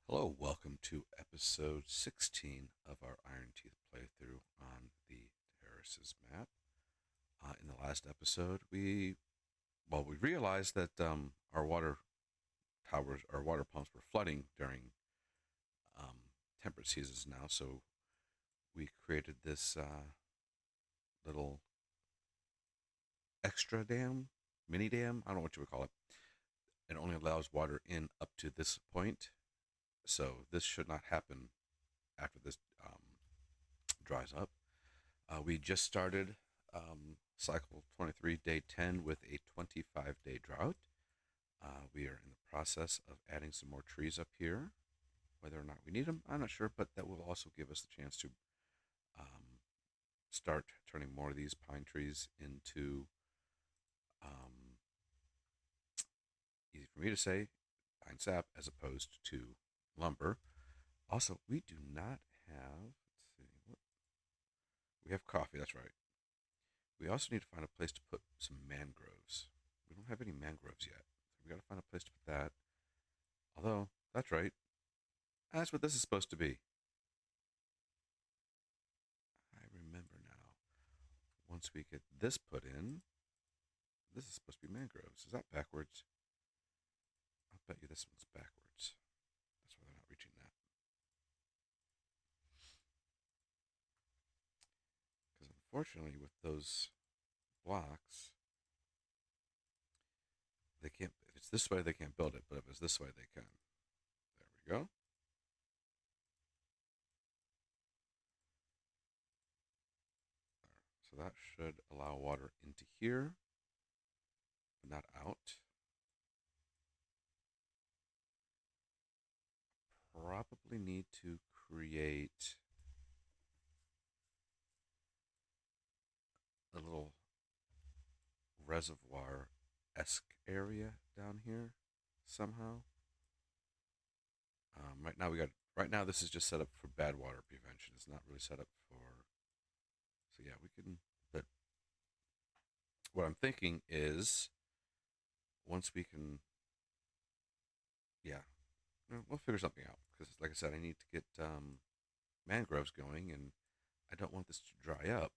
Hello, welcome to episode 16 of our Iron Teeth playthrough on the Terraces map. In the last episode, we realized that our water towers, our water pumps were flooding during temperate seasons now, so we created this little extra dam, mini dam, I don't know what you would call it. It only allows water in up to this point, so this should not happen after this dries up. We just started cycle 23, day 10, with a 25-day drought. We are in the process of adding some more trees up here. Whether or not we need them, I'm not sure, but that will also give us the chance to um, start turning more of these pine trees into, um, easy for me to say, pine sap as opposed to lumber. Also, we do not have, let's see, we have coffee, that's right. We also need to find a place to put some mangroves. We don't have any mangroves yet. So we got to find a place to put that. Although, that's right. That's what this is supposed to be. I remember now. Once we get this put in, this is supposed to be mangroves. Is that backwards? I'll bet you this one's backwards. That's why they're not reaching that. Because unfortunately, with those blocks, they can't. If it's this way, they can't build it. But if it's this way, they can. There we go. So that should allow water into here, but not out. Probably need to create a little reservoir-esque area down here somehow. Right now we got. Right now this is just set up for bad water prevention. It's not really set up for. So yeah, we can. But what I'm thinking is once we can, yeah, we'll figure something out. Because like I said, I need to get mangroves going, and I don't want this to dry up.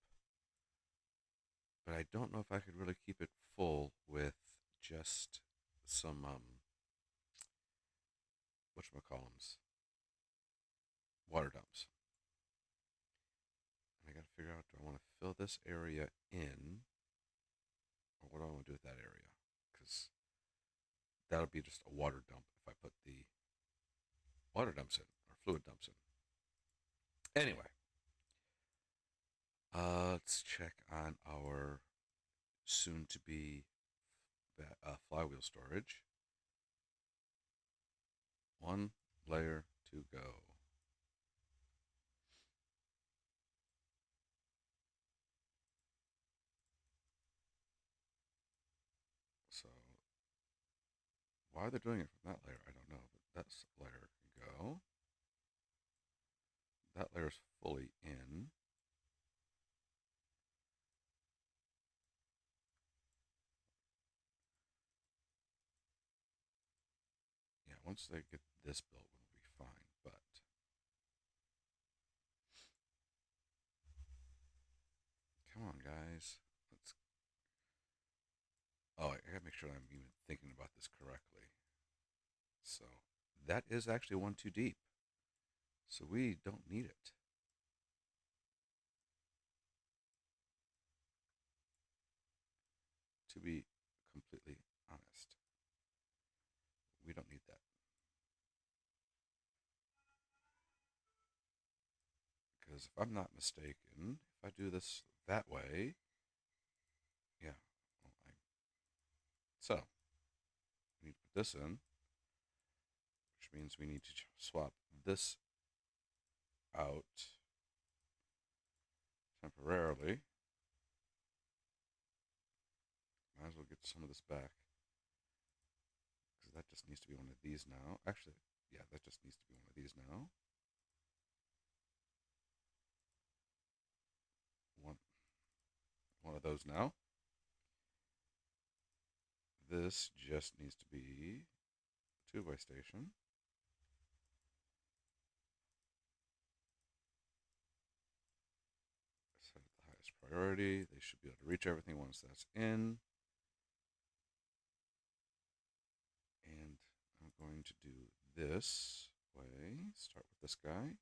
But I don't know if I could really keep it full with just some whatchamacallums, water dumps. And I got to figure out, do I want to fill this area in, or what do I want to do with that area? Because that'll be just a water dump if I put the water dumps in, or fluid dumps in. Anyway, let's check on our soon-to-be flywheel storage. One layer to go. So why they're doing it from that layer, I don't know, but that layer can go. That layer is fully in. Yeah, once they get this built, we'll be fine. But come on, guys. Let's. Oh, I gotta make sure I'm even thinking about this correctly. So that is actually one too deep. So we don't need it. To be completely honest, we don't need that. Because if I'm not mistaken, if I do this that way, yeah. Well, so we need to put this in, which means we need to swap this out temporarily. Might as well get some of this back. Because that just needs to be one of these now. Actually, yeah, that just needs to be one of these now. One, one of those now. This just needs to be a two-way station. priority. They should be able to reach everything once that's in. And I'm going to do this way. Start with this guy.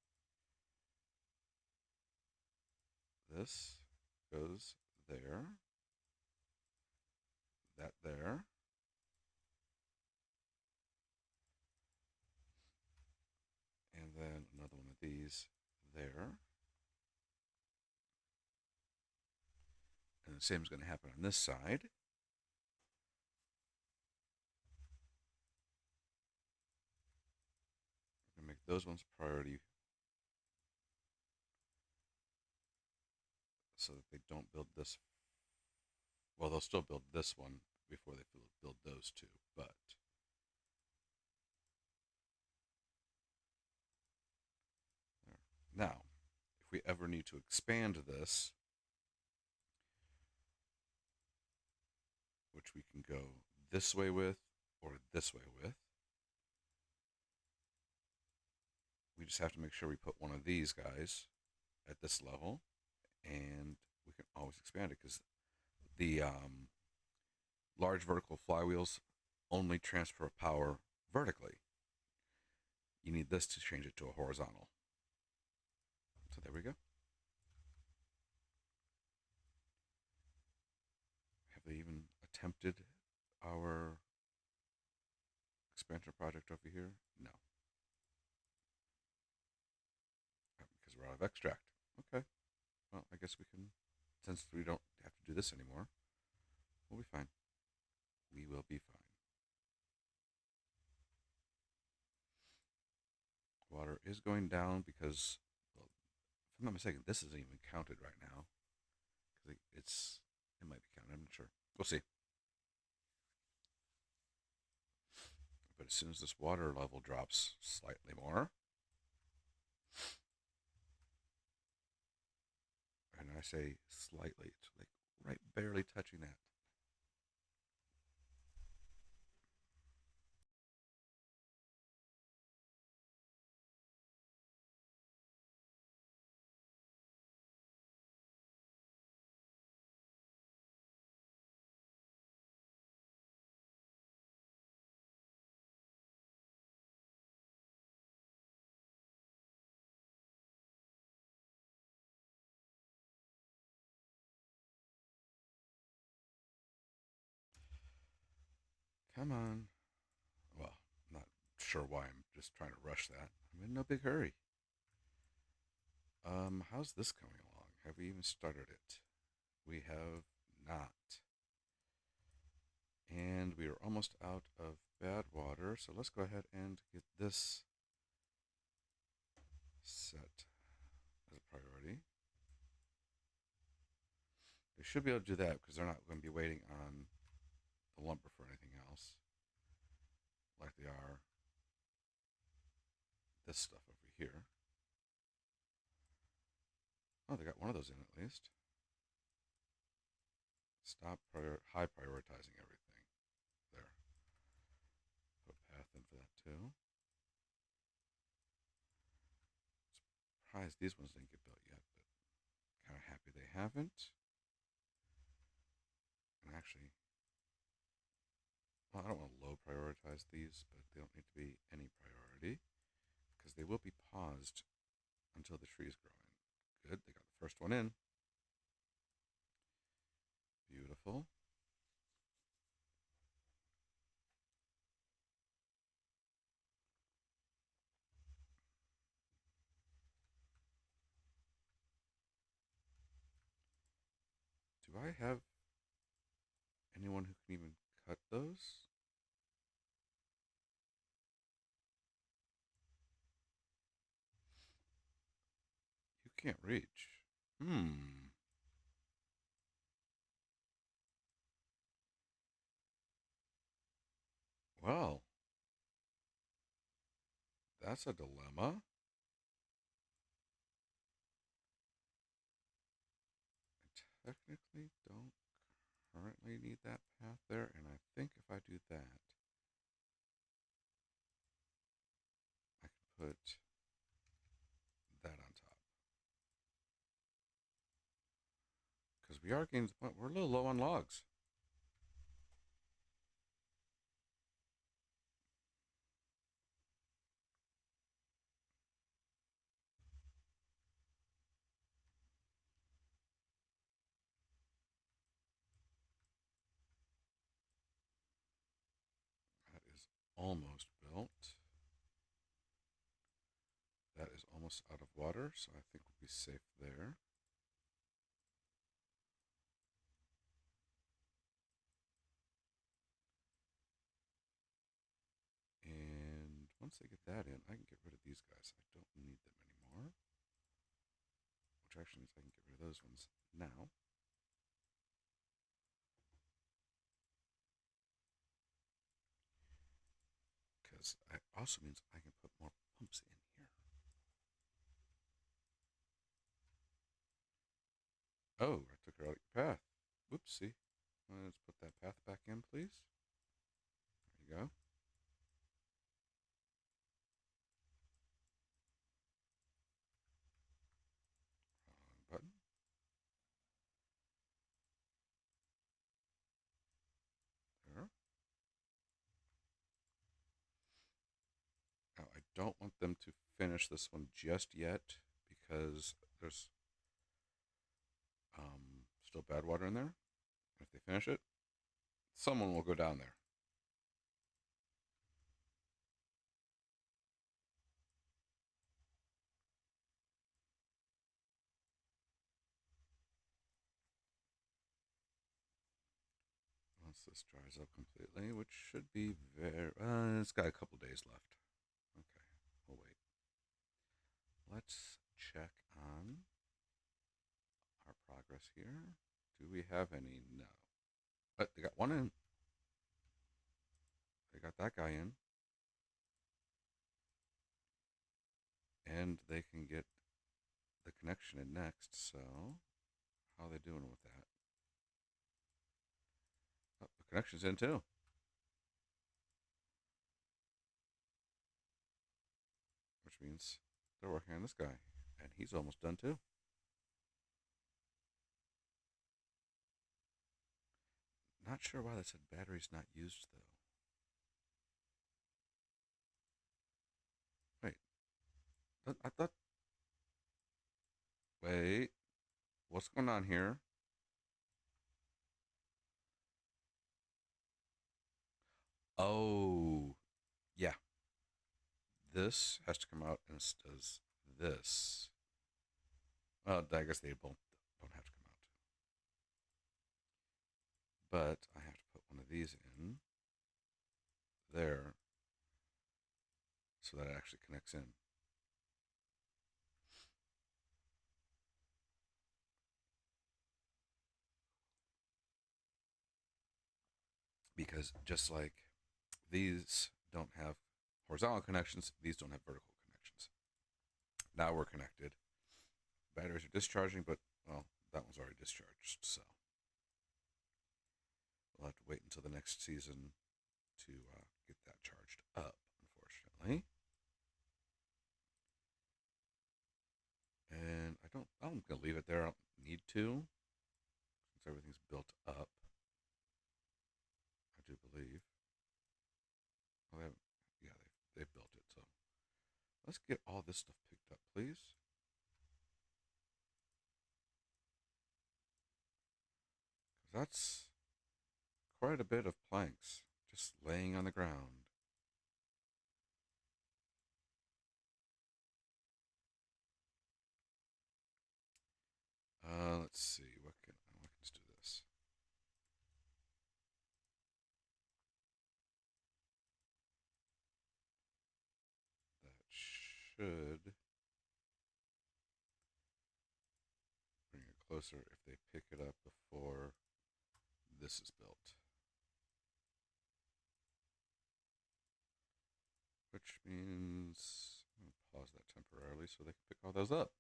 This goes there. That there. And then another one of these there. And the same is going to happen on this side. We're going to make those ones priority so that they don't build this. Well, they'll still build this one before they build those two, but there. Now, if we ever need to expand this, which we can go this way with or this way with, we just have to make sure we put one of these guys at this level, and we can always expand it because the large vertical flywheels only transfer power vertically. You need this to change it to a horizontal. So there we go. Have they even attempted our expansion project over here? No. Because we're out of extract. Okay. Well, I guess we can, since we don't have to do this anymore, we'll be fine. We will be fine. Water is going down because, well, if I'm not mistaken, this isn't even counted right now. Because it might be counted. I'm not sure. We'll see. But as soon as this water level drops slightly more, and I say slightly, it's like right barely touching that. Come on. Well, I'm not sure why. I'm just trying to rush that. I'm in no big hurry. How's this coming along? Have we even started it? We have not. And we are almost out of bad water, so let's go ahead and get this set as a priority. They should be able to do that because they're not going to be waiting on the lumber for anything else like they are this stuff over here. Oh, they got one of those in at least. Stop high prioritizing everything. There. Put a path in for that too. Surprised these ones didn't get built yet, but kind of happy they haven't. And actually, well, I don't want to low prioritize these, but they don't need to be any priority because they will be paused until the trees grow in. Good, they got the first one in. Beautiful. Do I have anyone who can even cut those? You can't reach. Well, that's a dilemma. I technically don't currently need that path there, and I think if I do that, I can put that on top. we are getting to the point we're a little low on logs. That is almost built. That is almost out of water, so I think we'll be safe there. And once I get that in, I can get rid of these guys. I don't need them anymore. Which actually means I can get rid of those ones now. Because it also means I can put more pumps in here. Oh, I took her out of your path. Whoopsie. Let's put that path back in, please. There you go. Button. There. Now, I don't want them to finish this one just yet because there's still bad water in there. If they finish it, someone will go down there. Once this dries up completely, which should be very... it's got a couple days left. Okay, we'll wait. Let's check on our progress here. Do we have any? No. But they got one in. They got that guy in. And they can get the connection in next, so how are they doing with that? Oh, the connection's in too. Which means they're working on this guy. And he's almost done too. Not sure why they said battery's not used though. Wait. I thought. Wait. What's going on here? Oh. Yeah. This has to come out and it does this. Well, I guess they both don't have to come out. But I have to put one of these in there so that it actually connects in. Because just like these don't have horizontal connections, these don't have vertical connections. Now we're connected. Batteries are discharging, but, well, that one's already discharged, so we'll have to wait until the next season to get that charged up, unfortunately. And I'm going to leave it there. I don't need to, since everything's built up, I do believe. Oh, yeah, they've built it, so let's get all this stuff picked up, please. Because that's quite a bit of planks just laying on the ground. Let's see. Let's do this. That should bring it closer if they pick it up before this is built. Which means I'm going to pause that temporarily so they can pick all those up.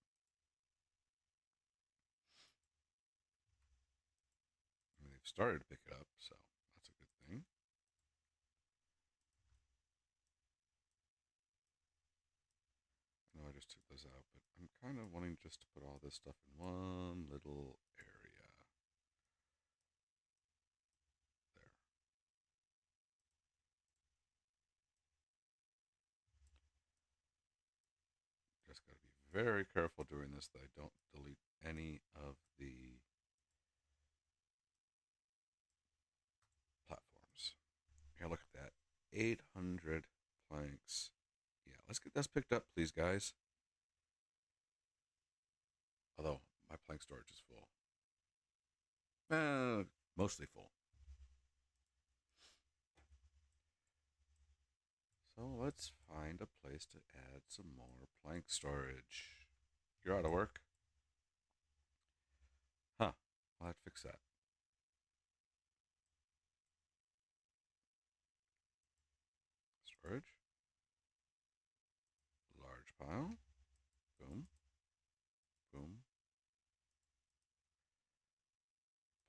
I mean, they've started to pick it up, so that's a good thing. I know I just took those out, but I'm kind of wanting just to put all this stuff in one little area. very careful doing this that I don't delete any of the platforms. Here, look at that. 800 planks. Yeah, let's get this picked up, please, guys. Although my plank storage is full. Mostly full. So let's find a place to add some more plank storage. You're out of work? Huh. I'll have to fix that. Storage. Large pile. Boom. Boom.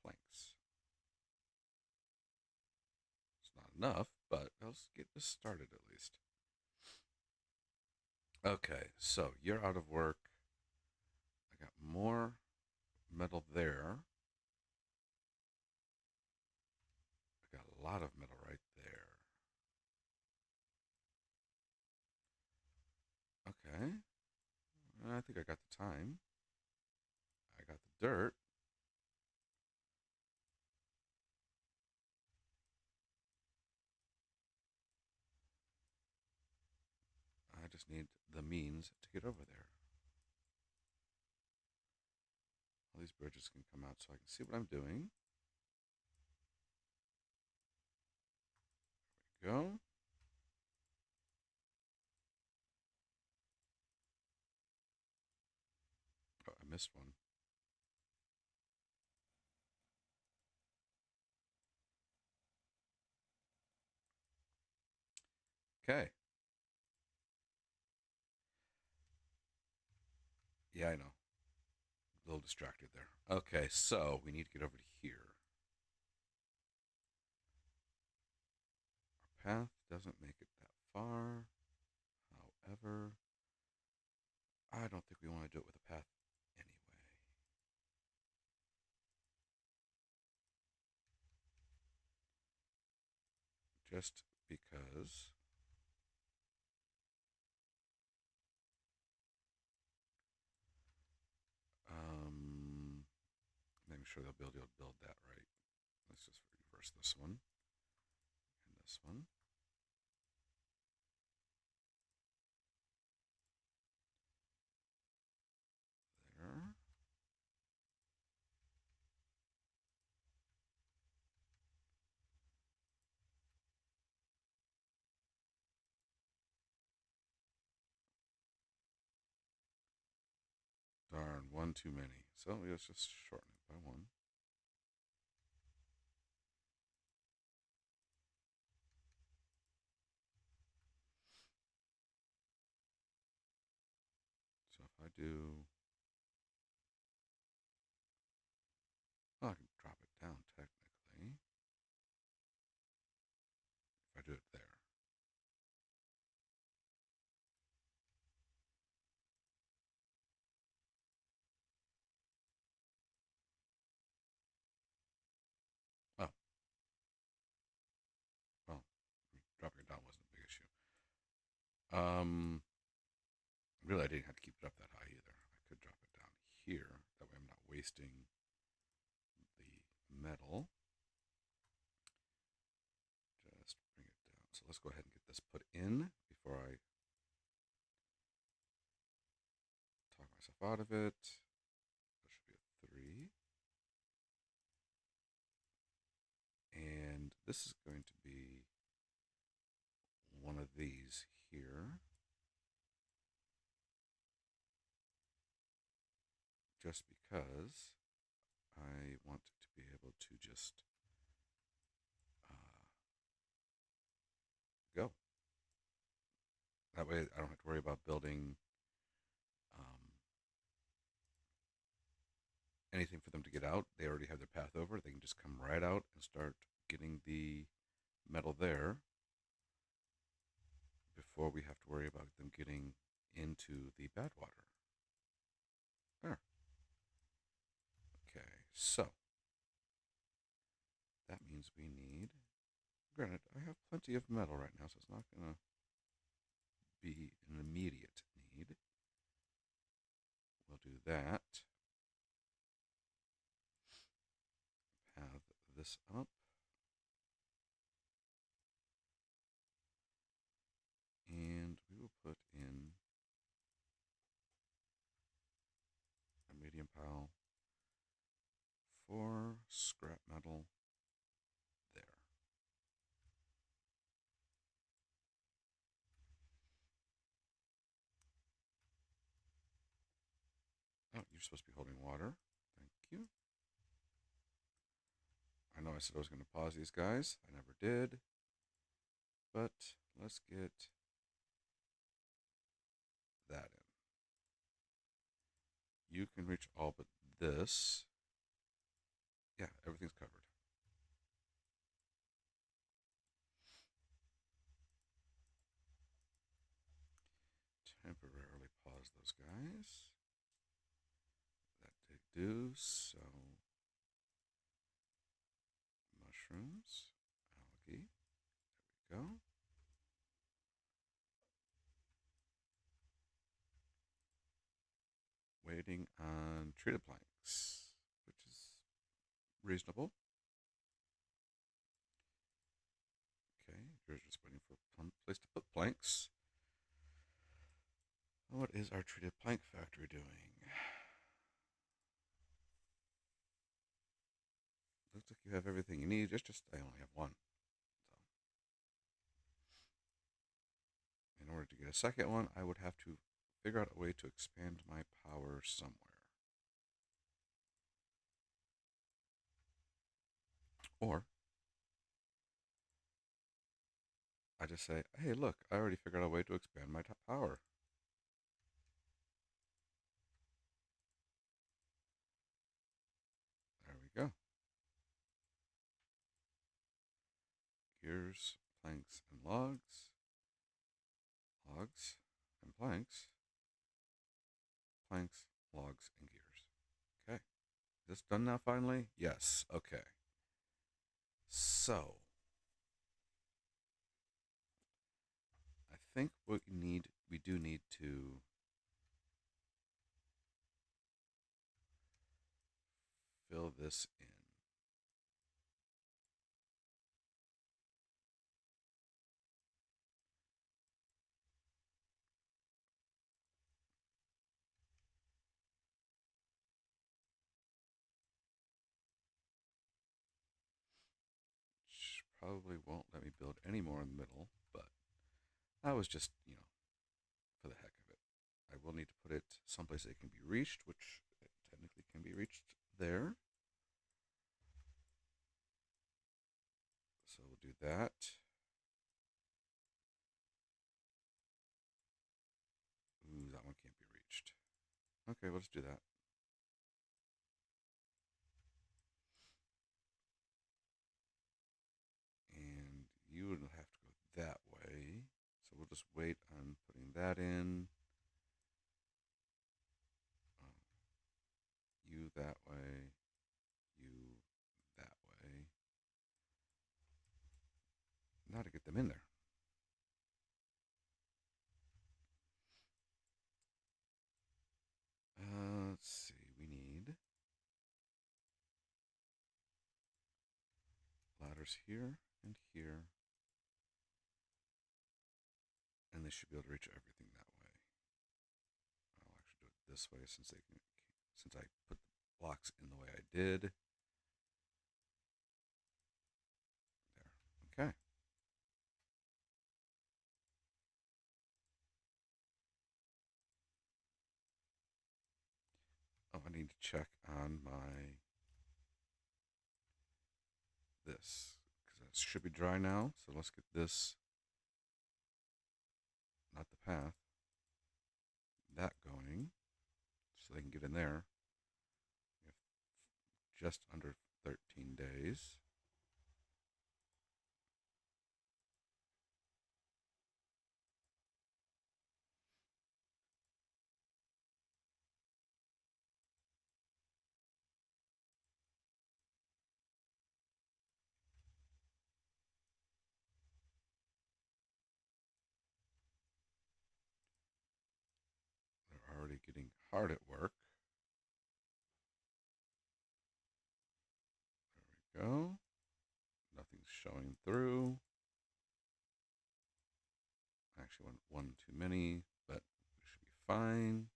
Planks. It's not enough, but let's get this started at least. Okay, so you're out of work. I got more metal there. I got a lot of metal right there. Okay. I think I got the time. I got the dirt. I just need the means to get over there. All these bridges can come out so I can see what I'm doing. There we go. Oh, I missed one. Okay. Yeah, I know. A little distracted there. Okay, so we need to get over to here. Our path doesn't make it that far. However, I don't think we want to do it with a path anyway. Just because making sure they'll be able to build that right. Let's just reverse this one and this one. There. Darn, one too many. So let's just shorten it by one. So if I do, well, I can drop it down technically. If I do it there. Oh, well, dropping it down wasn't a big issue. Really, I didn't have to keep it up that high either. I could drop it down here. That way I'm not wasting the metal. Just bring it down. So let's go ahead and get this put in before I talk myself out of it. That should be a 3. And this is going to be one of these here. Just because I want to be able to just go. That way I don't have to worry about building anything for them to get out. They already have their path over. They can just come right out and start getting the metal there before we have to worry about them getting into the bad water. There. Okay, so that means we need, granted, I have plenty of metal right now, so it's not going to be an immediate need. that. Path this up. And we will put in a medium pile for scrap metal there. Oh, you're supposed to be holding water. Thank you. I know I said I was going to pause these guys. I never did. But let's get that in. You can reach all but this. Yeah, everything's covered. Temporarily pause those guys. That did do. So, mushrooms, algae. There we go. Waiting on treated planks, which is reasonable. Okay, you're just waiting for a place to put planks. What is our treated plank factory doing? Looks like you have everything you need. It's just I only have one. So, in order to get a second one, I would have to figure out a way to expand my power somewhere. Or I just say, hey, look, I already figured out a way to expand my power. There we go. Gears, planks, and logs. Logs and planks. Planks, logs, and gears. Okay. Is this done now finally? Yes. Okay. So, I think we do need to fill this in. Which probably won't let me build any more in the middle, but that was just, for the heck of it. I will need to put it someplace it can be reached, which it technically can be reached there. So we'll do that. Ooh, that one can't be reached. Okay, let's do that. And you would have to go that way. So we'll just wait on putting that in. You that way. You that way. Now to get them in there. Let's see. We need ladders here and here. And they should be able to reach everything that way. I'll actually do it this way since I put the blocks in the way I did. There. Okay. Oh, I need to check on this because it should be dry now. So let's get this, not the path, that going so they can get in there. We have just under 13 days. They're already getting hard at work. we go. Nothing's showing through. Actually, went one too many, but we should be fine.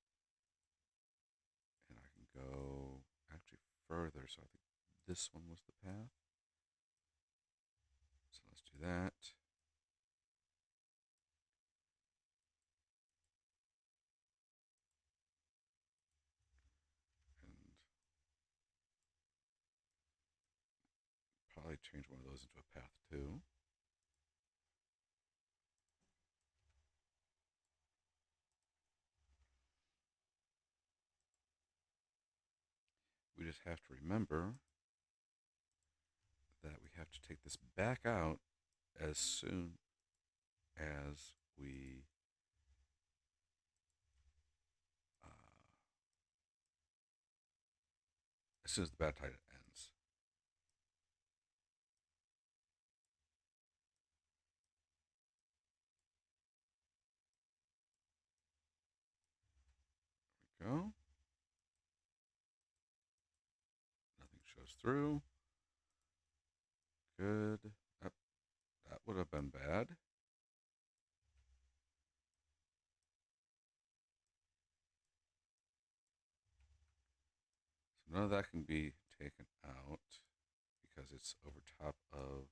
And I can go actually further, so I think this one was the path. So let's do that. And probably change one of those into a path too. We just have to remember that we have to take this back out as soon as we as soon as the bad tide ends. There we go. Nothing shows through. Good. That would have been bad. So none of that can be taken out because it's over top of.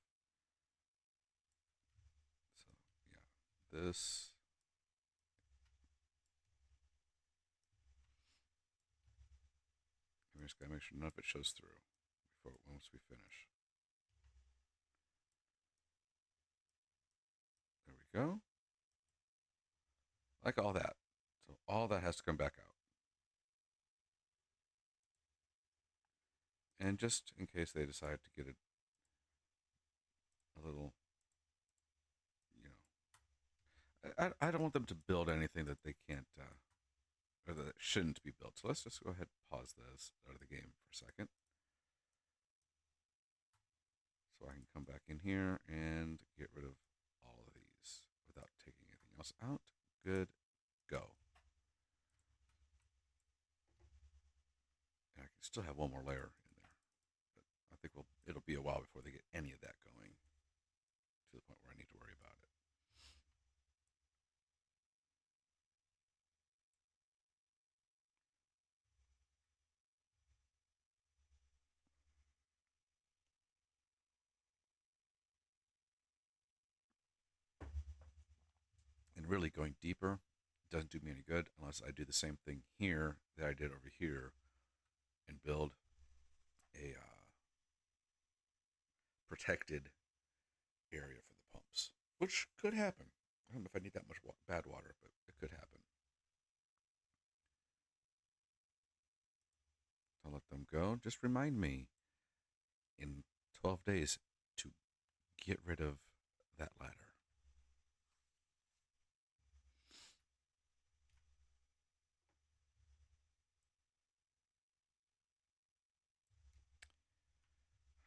So yeah, this. We just gotta make sure none of it shows through before once we finish. There we go. Like all that. So all that has to come back out. And just in case they decide to get it a little, you know, I don't want them to build anything that they can't, or that shouldn't be built. So let's just go ahead and pause this out of the game for a second. So I can come back in here and get rid of all of these without taking anything else out. Good, go. And I can still have one more layer in there, but I think it'll be a while before they get any of that going to the point where I need to worry about it. And really going deeper doesn't do me any good unless I do the same thing here that I did over here and build a protected area for the pumps, which could happen. I don't know if I need that much bad water, but it could happen. I'll let them go. Just remind me in 12 days to get rid of that ladder.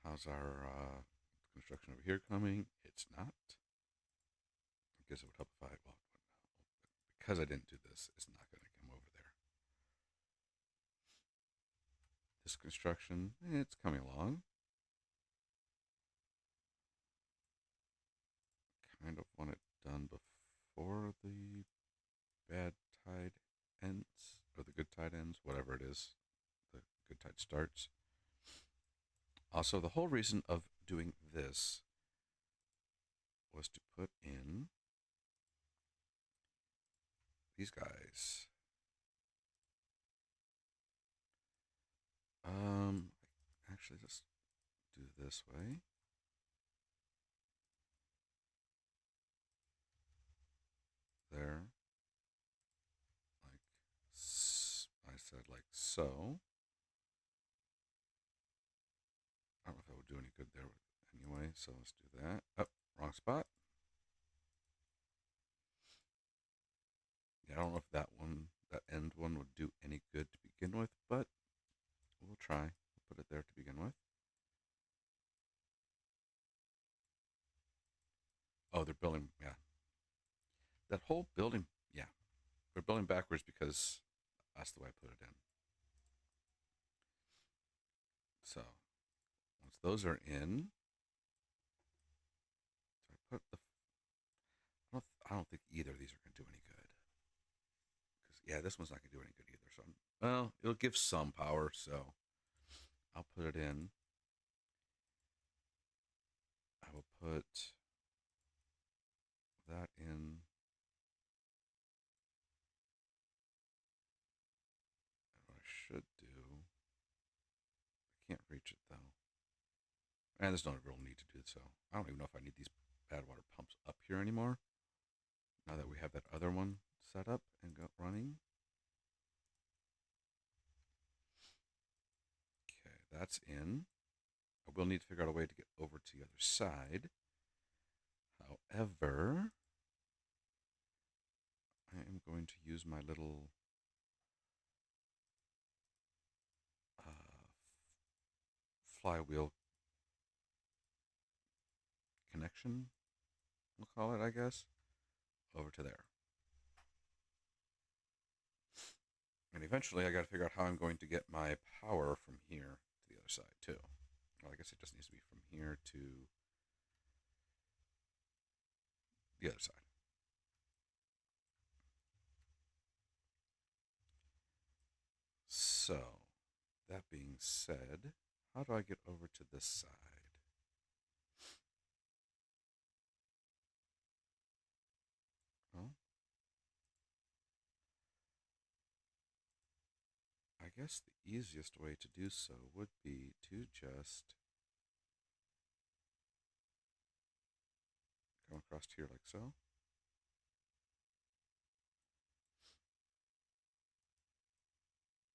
How's our construction over here coming? It's not. I guess it would help if I, well, because I didn't do this, it's not going to come over there. This construction, it's coming along. Kind of want it done before the bad tide ends, or the good tide ends, whatever it is, the good tide starts. Also, the whole reason of doing this was to put in these guys. Actually, just do this way. There. Like, I said, like so. I don't know if that would do any good there anyway, so let's do that. Oh, wrong spot. Yeah, I don't know if that one, that end one would do any good to begin with, but we'll try. We'll put it there to begin with. Oh, they're building, yeah. That whole building, yeah. They're building backwards because that's the way I put it in. So, once those are in. So I put the. I don't think either of these are going to do any good. Because yeah, this one's not going to do any good either. So well, it'll give some power. So I'll put it in. I will put that in. And what I should do. I can't reach it though. And there's no real need to do it. So I don't even know if I need these bad water pumps up here anymore. Now that we have that other one set up and running. Okay, that's in. I will need to figure out a way to get over to the other side. However, I am going to use my little flywheel connection, we'll call it, I guess, over to there. And eventually I got to figure out how I'm going to get my power from here to the other side too. Well, I guess it just needs to be from here to the other side. So, that being said, how do I get over to this side? Well, I guess the easiest way to do so would be to just come across here like so.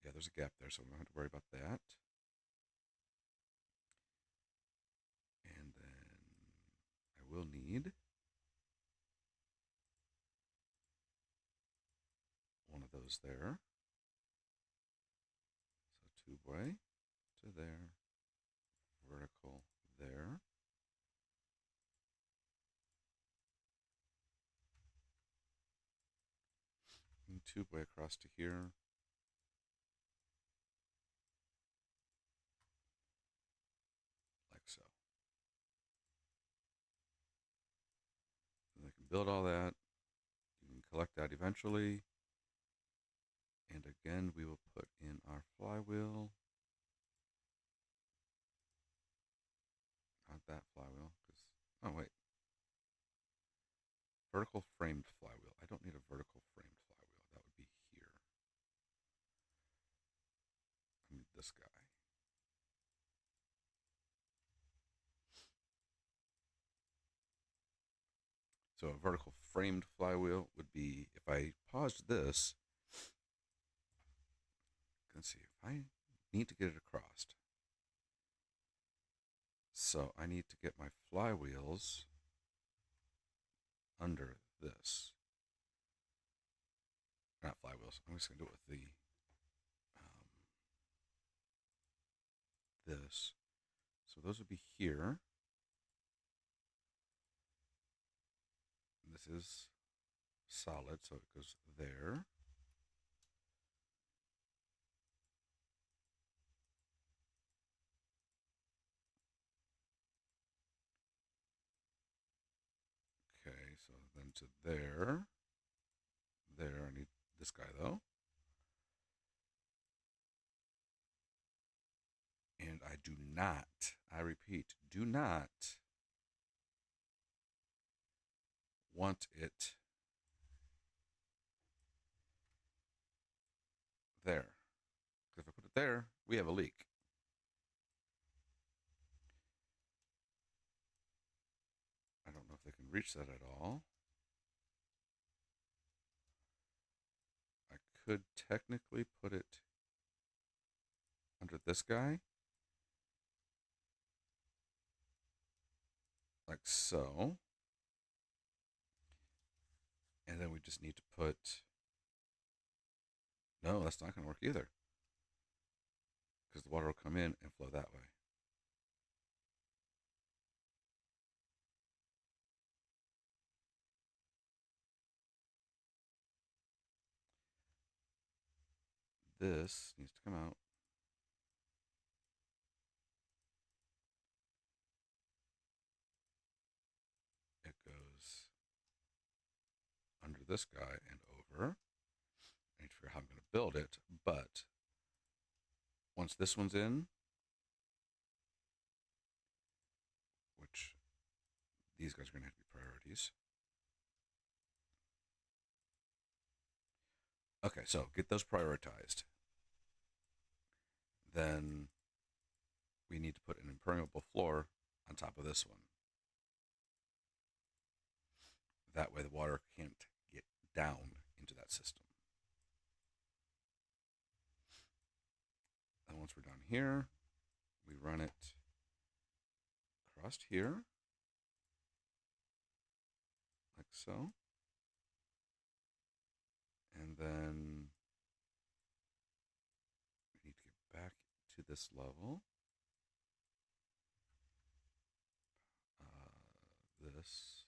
Yeah, there's a gap there, so we don't have to worry about that. And then I will need one of those there. So tube-way to there, vertical there. And tube-way across to here. Like so. And I can build all that. You can collect that eventually. And again, we will put in our flywheel. Not that flywheel, because, oh wait. Vertical framed flywheel. I don't need a vertical framed flywheel. That would be here. I need this guy. So a vertical framed flywheel would be, if I paused this, let's see, if I need to get it across. So I need to get my flywheels under this. Not flywheels. I'm just going to do it with the this. So those would be here. This is solid, so it goes there. Okay, so then to there. There, I need this guy though. And I do not, I repeat, do not want it there. Because if I put it there, we have a leak. I don't know if they can reach that at all. I could technically put it under this guy. Like so. And then we just need to put, no, that's not going to work either. Because the water will come in and flow that way. This needs to come out. this guy and over. I need to figure out how I'm going to build it, but once this one's in, which these guys are going to have to be priorities. Okay, so get those prioritized. Then we need to put an impermeable floor on top of this one. That way the water can't get down into that system. And once we're done here, we run it across here, like so. And then we need to get back to this level. This.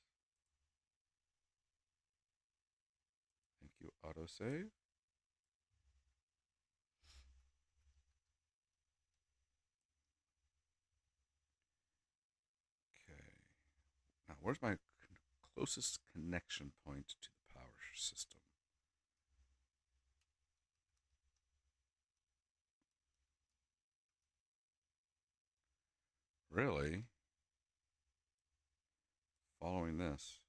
Thank you, autosave. Okay. Now, where's my closest connection point to the power system? Really? Following this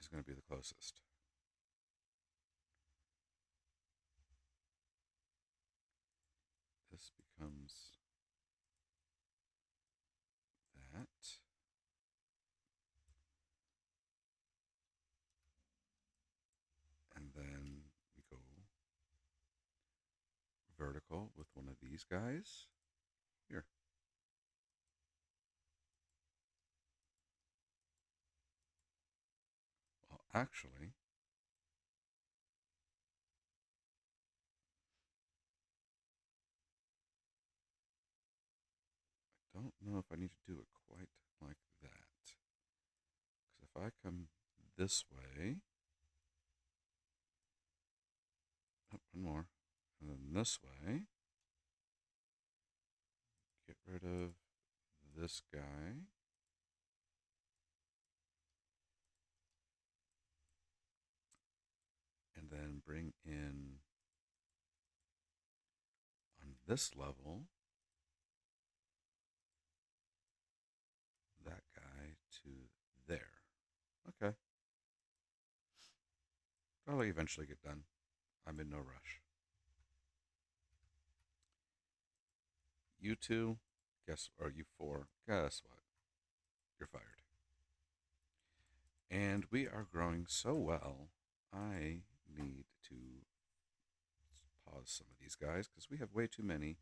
is going to be the closest. This becomes that. And then we go vertical with one of these guys here. Well, actually, I don't know if I need to do it quite like that. Because if I come this way, oh, one more, and then this way, get rid of this guy. And then bring in on this level that guy to there. Okay. That'll eventually get done. I'm in no rush. You two, or you four, guess what? You're fired. And we are growing so well, I need to pause some of these guys because we have way too many.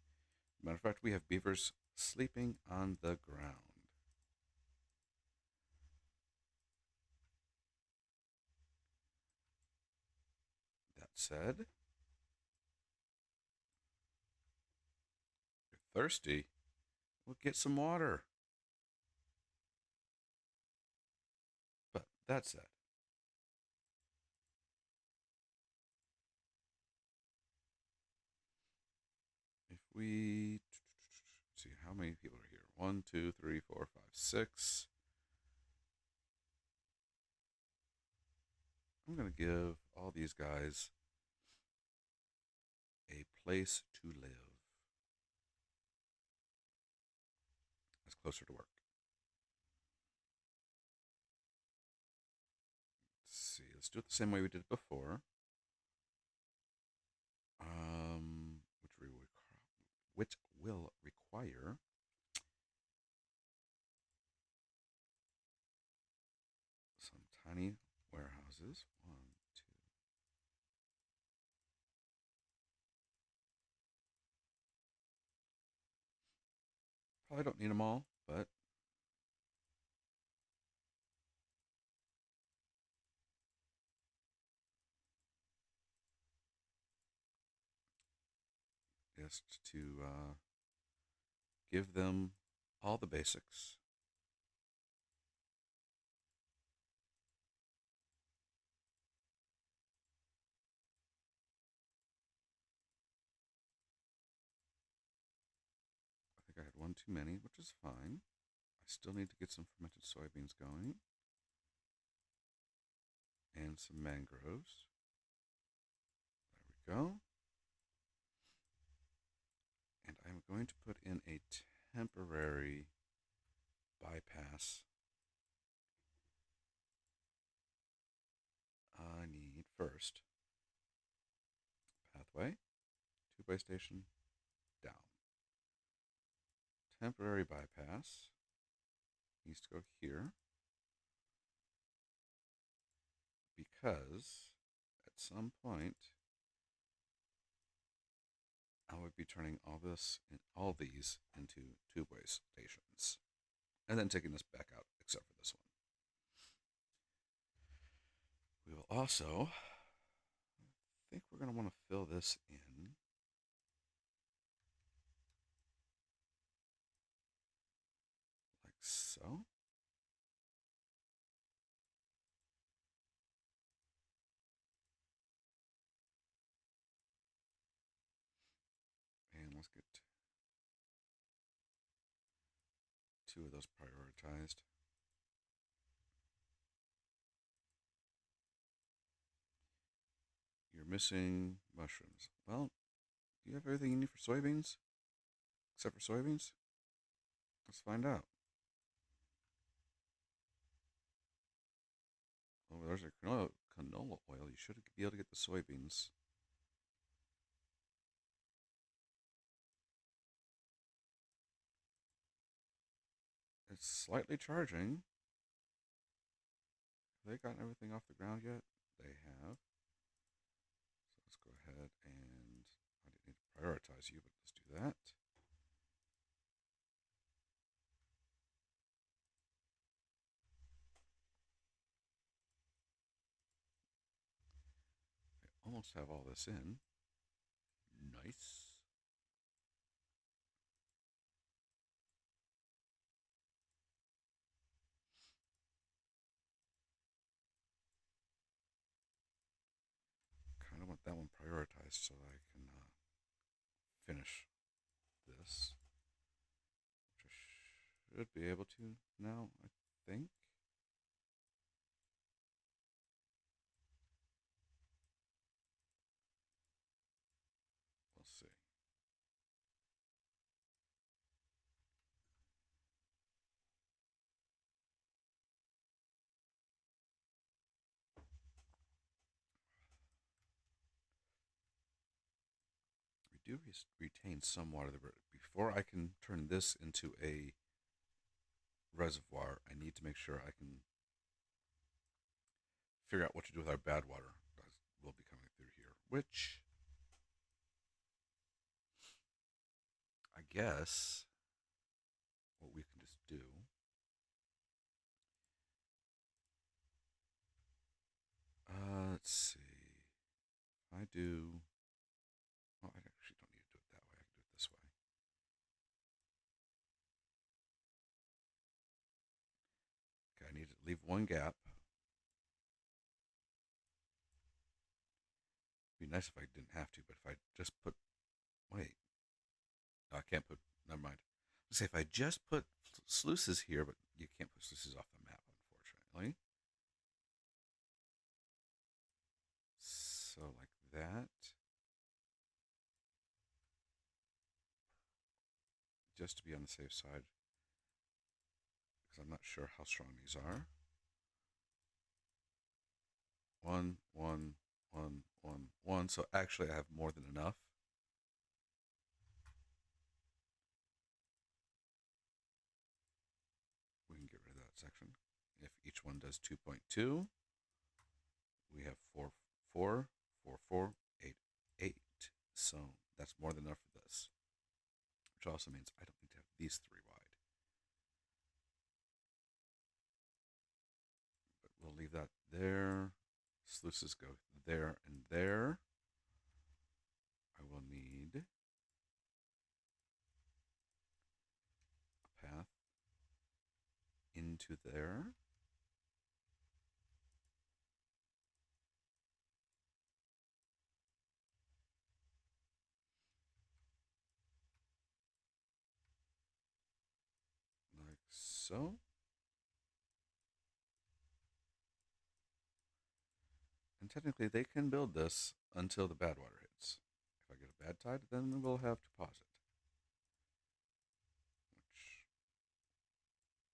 Matter of fact, we have beavers sleeping on the ground. That said, you're thirsty. We'll get some water. But that said, if we see how many people are here, 1, 2, 3, 4, 5, 6. I'm going to give all these guys a place to live. That's closer to work. Let's see. Let's do it the same way we did it before. Which will require some tiny warehouses. 1, 2. Probably don't need them all, but just to give them all the basics. I think I had one too many, which is fine. I still need to get some fermented soybeans going. And some mangroves. There we go. And I'm going to put in a temporary bypass. I need first pathway, 2-way station, down. Temporary bypass needs to go here because at some point I would be turning all these into 2-way stations, and then taking this back out, except for this one. We will also, I think we're going to want to fill this in like so. And let's get 2 of those prioritized. You're missing mushrooms. Well, do you have everything you need for soybeans? Except for soybeans? Let's find out. Oh, there's a canola oil. You should be able to get the soybeans. It's slightly charging. Have they gotten everything off the ground yet? They have. So let's go ahead and, I didn't need to prioritize you, but let's do that. I almost have all this in. Nice. Kind of want that one prioritized so I can finish this. Which I should be able to now, I think. We'll see. We do retain some water there, but before I can turn this into a reservoir, I need to make sure I can figure out what to do with our bad water that will be coming through here, which I guess what we can just do, let's see, if I do, well, I actually don't need to do it that way, I can do it this way. Okay, I need to leave one gap. It'd be nice if I didn't have to, but if I just put, wait, no, I can't put, never mind. Let's say if I just put sluices here, but you can't put sluices off the map, unfortunately. So like that. Just to be on the safe side, because I'm not sure how strong these are. 1, 1, 1, 1, 1. So actually I have more than enough. We can get rid of that section. If each one does 2.2, we have 4, 4, 4, 4, 8, 8. So that's more than enough for this. Which also means I don't need to have these 3 wide. But we'll leave that there. Sluices go there and there. I will need a path into there. Like so. And technically, they can build this until the bad water hits. If I get a bad tide, then we'll have to pause it. Which,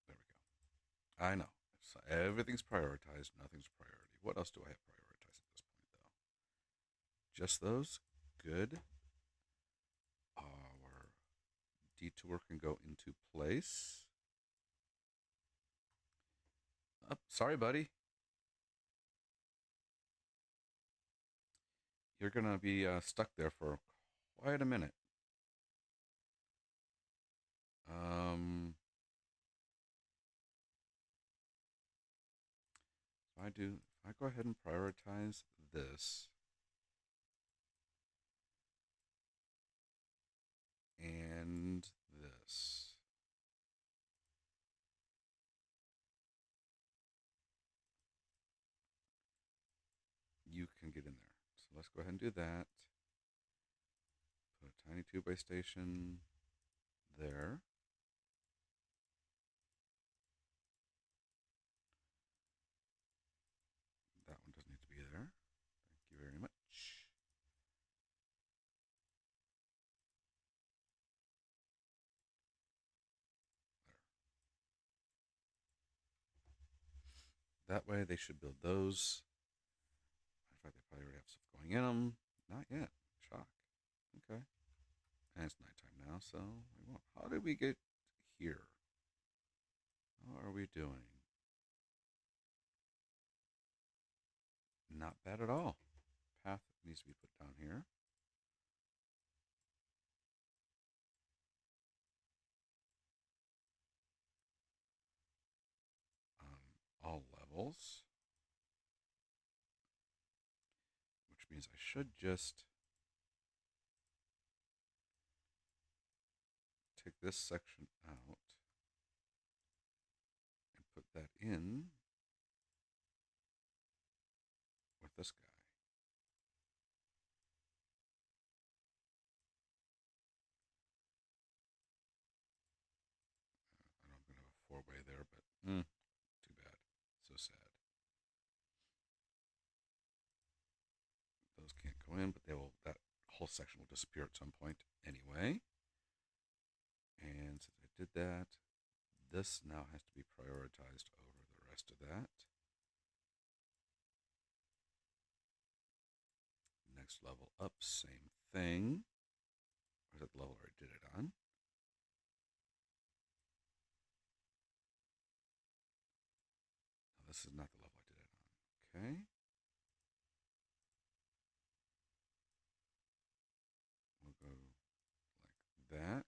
there we go. I know. So everything's prioritized. Nothing's a priority. What else do I have prioritized at this point, though? Just those? Good. Our detour can go into place. Oh, sorry, buddy. You're going to be stuck there for quite a minute. Um, if I go ahead and prioritize this and this, you can get in there. So let's go ahead and do that. Put a tiny 2-way station there. That one doesn't need to be there. Thank you very much. There. That way they should build those. In fact, they probably already have stuff going in them. Not yet. Shock. Okay. And it's nighttime now, so we won't. How did we get here? How are we doing? Not bad at all. Path needs to be put down here. All levels. Which means I should just take this section out and put that in with this guy. I know I'm going to have a 4-way there, but too bad. So sad. Those can't go in, but they will. That whole section will disappear at some point anyway. And since I did that, this now has to be prioritized over the rest of that. Next level up, same thing. Or is that the level I did it on? No, this is not the level I did it on. Okay. We'll go like that.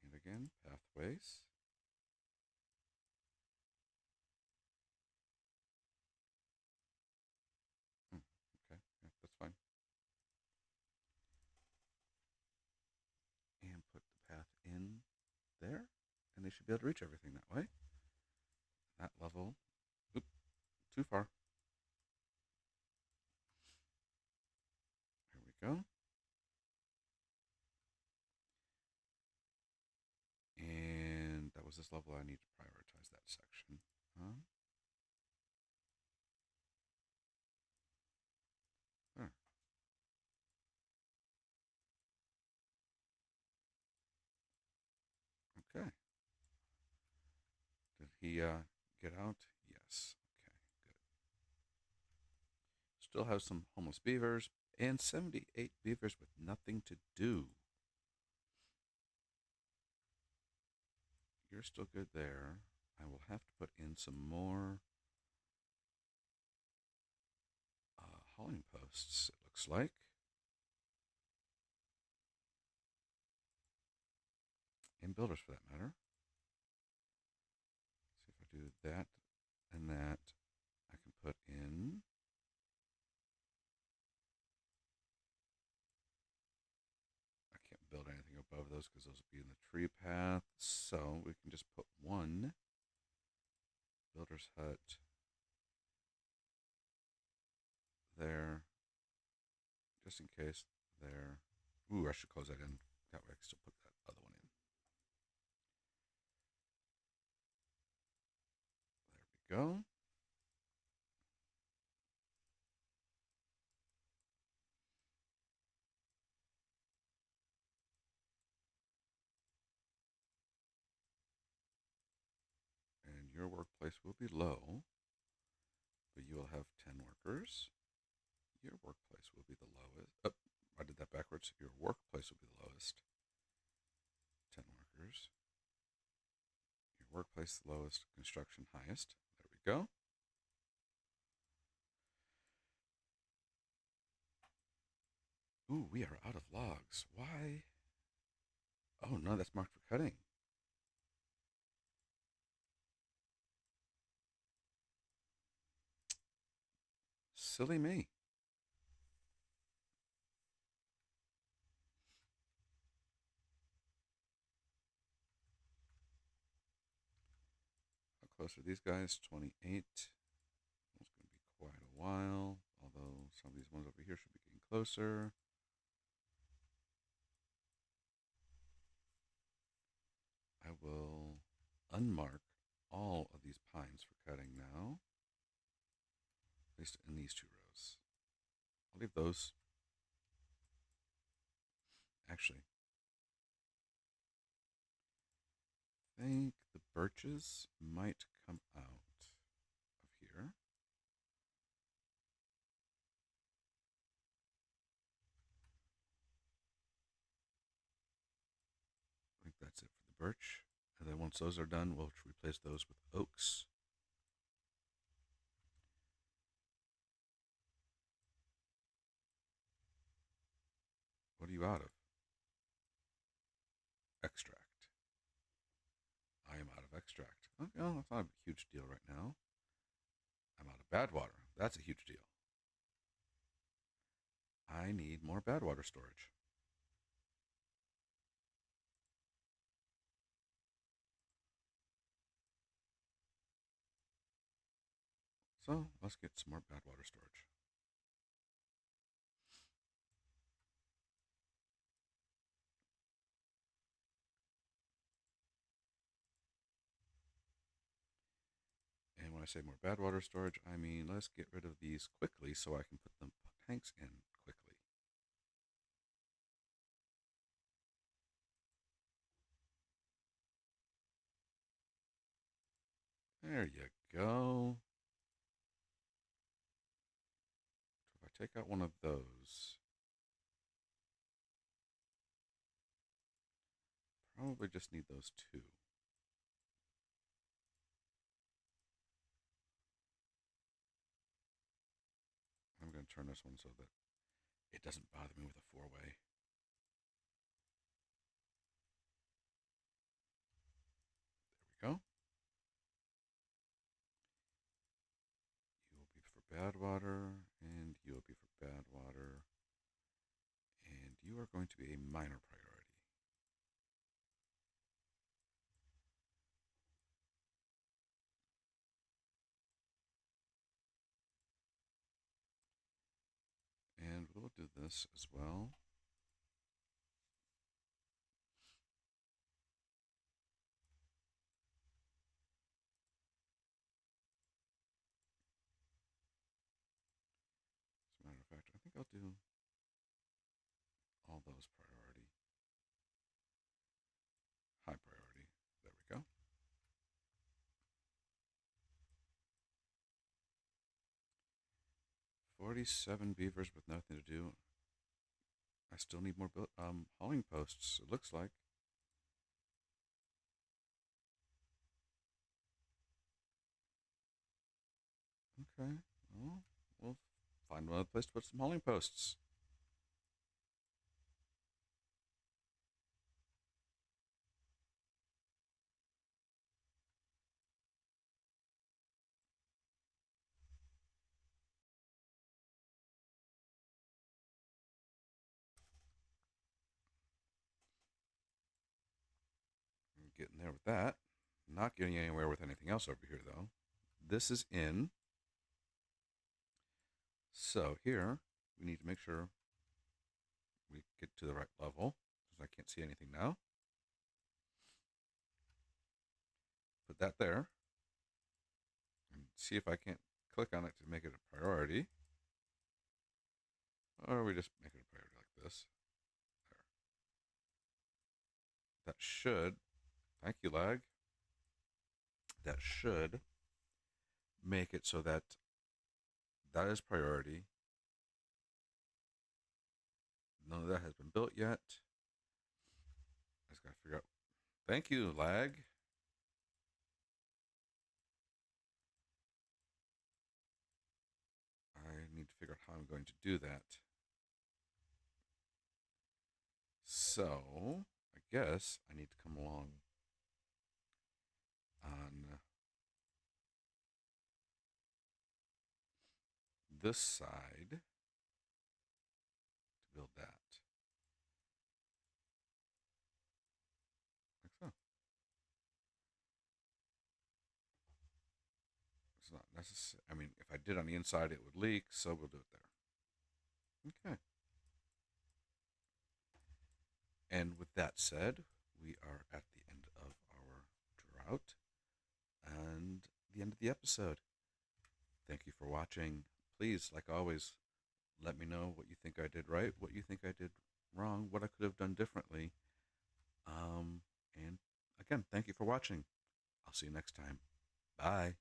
And again, pathways. Okay, yeah, that's fine. And put the path in there, and they should be able to reach everything that way. That level, oop, too far. Here we go. And that was this level. I need to prioritize that section. There. Okay. Did he get out? Yes. Okay, good. Still have some homeless beavers and 78 beavers with nothing to do. You're still good there. I will have to put in some more hauling posts, it looks like. And builders, for that matter. See if I do that and that. I can put in. I can't build anything above those because those will be in the tree path. So we can just put one builder's hut there, just in case there. Ooh, I should close that in. That way I can still put that other one in. go. And your workplace will be low, but you will have 10 workers. Your workplace will be the lowest. Oh, I did that backwards. Your workplace will be the lowest. 10 workers. Your workplace the lowest. Construction highest. There we go. Ooh, we are out of logs. Why? Oh, no, that's marked for cutting. Silly me. How close are these guys? 28. It's going to be quite a while, although some of these ones over here should be getting closer. I will unmark all of these pines for cutting now, at least in these 2 rows. I'll leave those. Actually, I think the birches might come out of here. I think that's it for the birch. And then once those are done, we'll replace those with oaks. What are you out of? Extract. I am out of extract. Oh, no, that's not a huge deal right now. I'm out of bad water. That's a huge deal. I need more bad water storage. So let's get some more bad water storage. And when I say more bad water storage, I mean let's get rid of these quickly so I can put the tanks in quickly. There you go. So if I take out one of those, probably just need those 2. I'm going to turn this one so that it doesn't bother me with a 4-way. There we go. You will be for bad water, and you will be for bad water, and you are going to be a minor priority. And we'll do this as well. As a matter of fact, I think I'll do all those priority. High priority. There we go. 47 beavers with nothing to do. I still need more hauling posts, it looks like. Okay. Well, we'll find another place to put some hauling posts. We're getting there with that. Not getting anywhere with anything else over here, though. This is in. So here, we need to make sure we get to the right level, because I can't see anything now. Put that there. And see if I can't click on it to make it a priority. Or we just make it a priority like this. There. That should, thank you, lag. That should make it so that that is priority. None of that has been built yet. I just gotta figure out. Thank you, lag. I need to figure out how I'm going to do that. So, I guess I need to come along on this side to build that. Like so. It's not necessary. I mean, if I did on the inside, it would leak, so we'll do it there. Okay. And with that said, we are at the end of our drought and the end of the episode. Thank you for watching. Please, like always, let me know what you think I did right, what you think I did wrong, what I could have done differently. And again, thank you for watching. I'll see you next time. Bye.